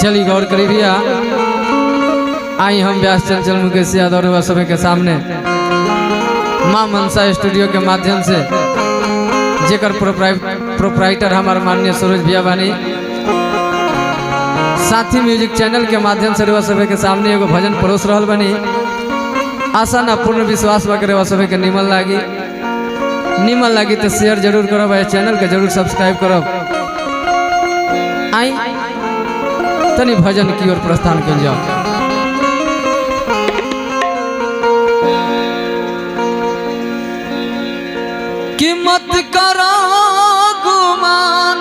चली गौर करी भैया। आई हम व्यास चंचल मुकेश यादव सभी के सामने माँ मनसा स्टूडियो के माध्यम से जेकर प्रोप्राइटर हमारे माननीय सूरज भैया बानी, साथी म्यूजिक चैनल के माध्यम से रेवा सभी के सामने एगो भजन परोस रहल बनी। आशा ना पूर्ण विश्वास बा सभी के निमन लागी तो शेयर जरूर करब, चैनल के जरूर सब्सक्राइब करब। आई तनी भजन की ओर प्रस्थान कर जाओ। कि मत करो गुमान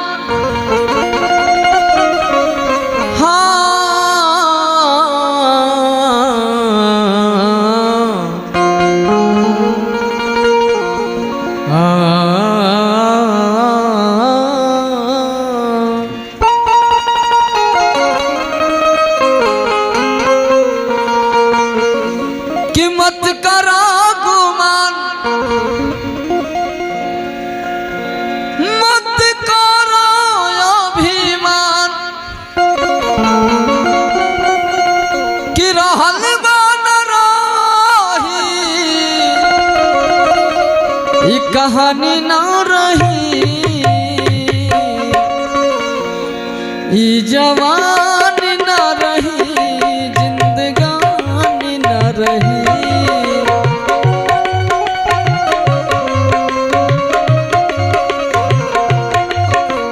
कहानी ना रही ई जवानी ना रही, जिंदगानी ना रही।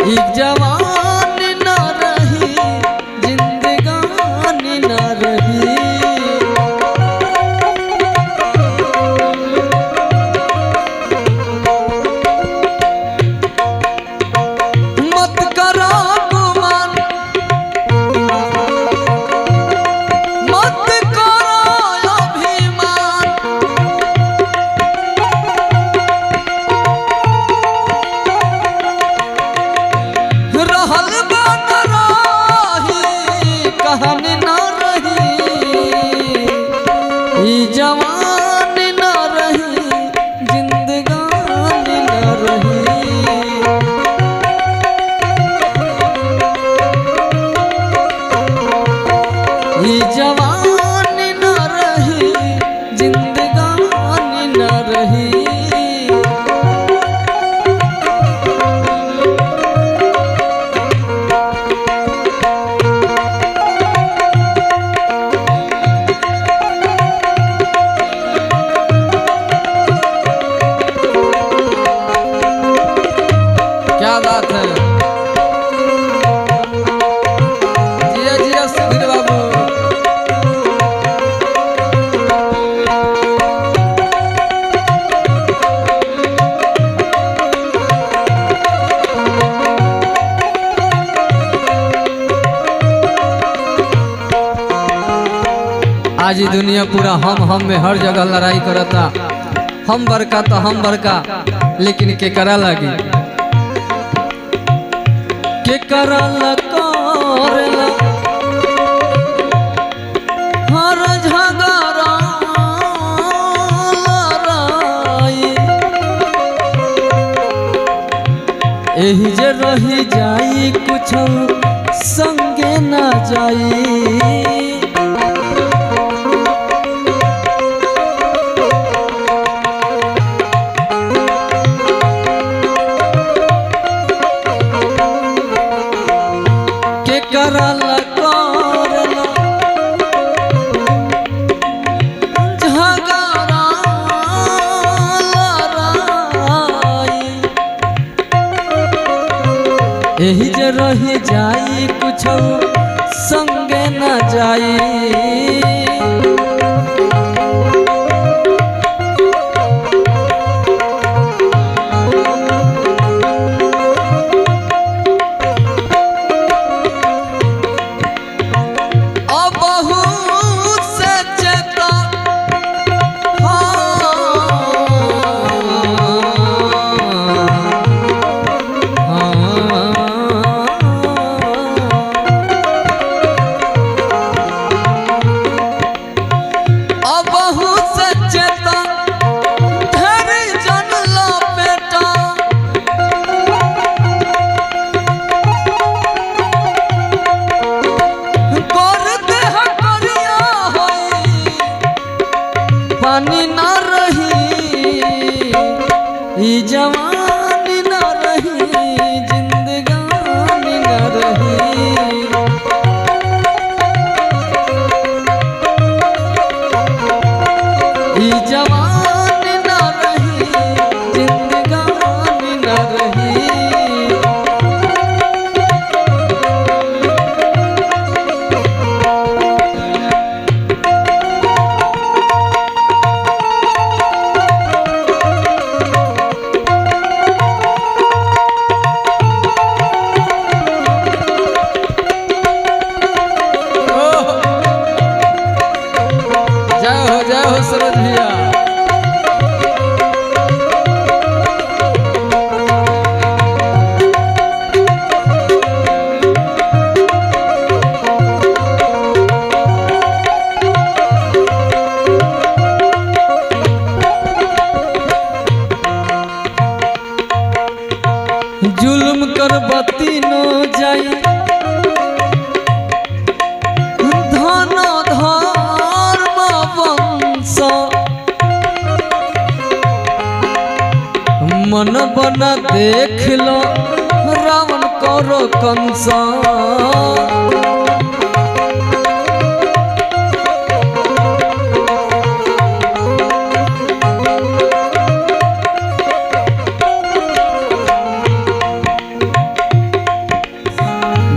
ई जवानी ना रही, जिंदगानी ना रही। आज ही दुनिया पूरा हम में हर जगह लड़ाई करता। हम बड़का तो हम बड़का, लेकिन के करा लगी के करा करेला हर झगड़ा लड़ाई। एही जे रही जाई कुछ संगे ना जाई। यही जे रही जाई कुछ संगे न जाई। हो सूरज भैया। जुल्म कर बती न जाई धन धर्म वंश मन बना देख लो रावण करो कंस।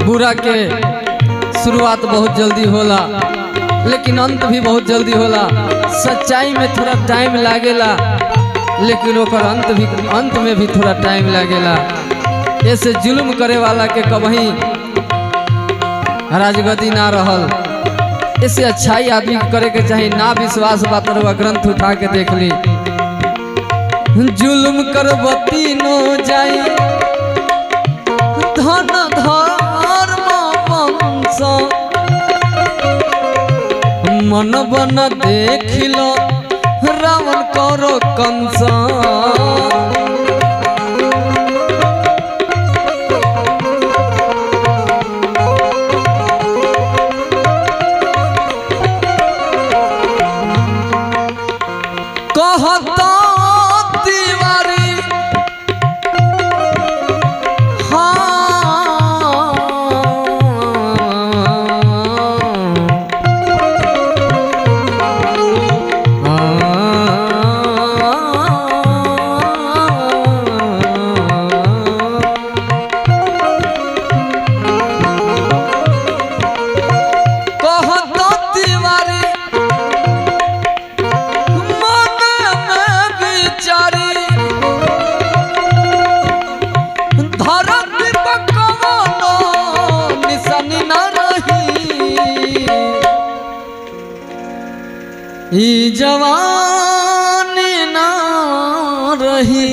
बुरा के शुरुआत बहुत जल्दी होला लेकिन अंत भी बहुत जल्दी होला। सच्चाई में थोड़ा टाइम लागेला लेकिन ओकर अंत में भी थोड़ा टाइम लागेला। ऐसे जुल्म करे वाला के कभी राजगद्दी ना रहल। ऐसे अच्छाई आदमी करे के चाहिए। ना विश्वास बात रहुआ ग्रंथ उठा के देख ली। जुल्म करबती न जाई धन धर्म वंश मन बन देख लो रावण करो कंस। कहता तिवारी ई जवानी ना रही।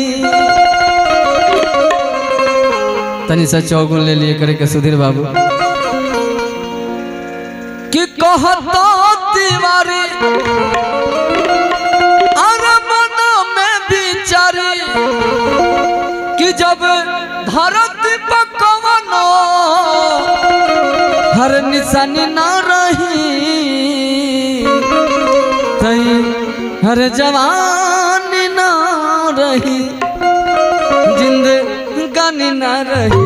तनी सा चौगुन ले लिए करे के सुधीर बाबू कि कहता तिवारी अरे मन में बिचारी कि जब धरती पर कवनो हर निशानी ना रही हर जवानी ना रही जिंदगानी ना रही।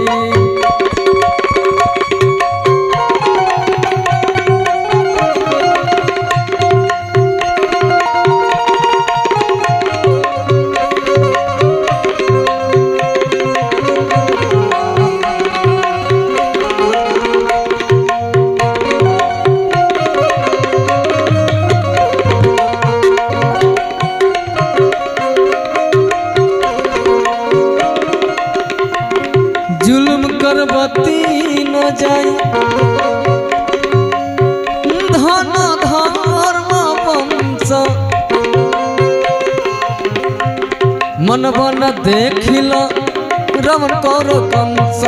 जुल्म करबती न जाई धन धर्म वंश मन बन देख लो रावण करो कंस।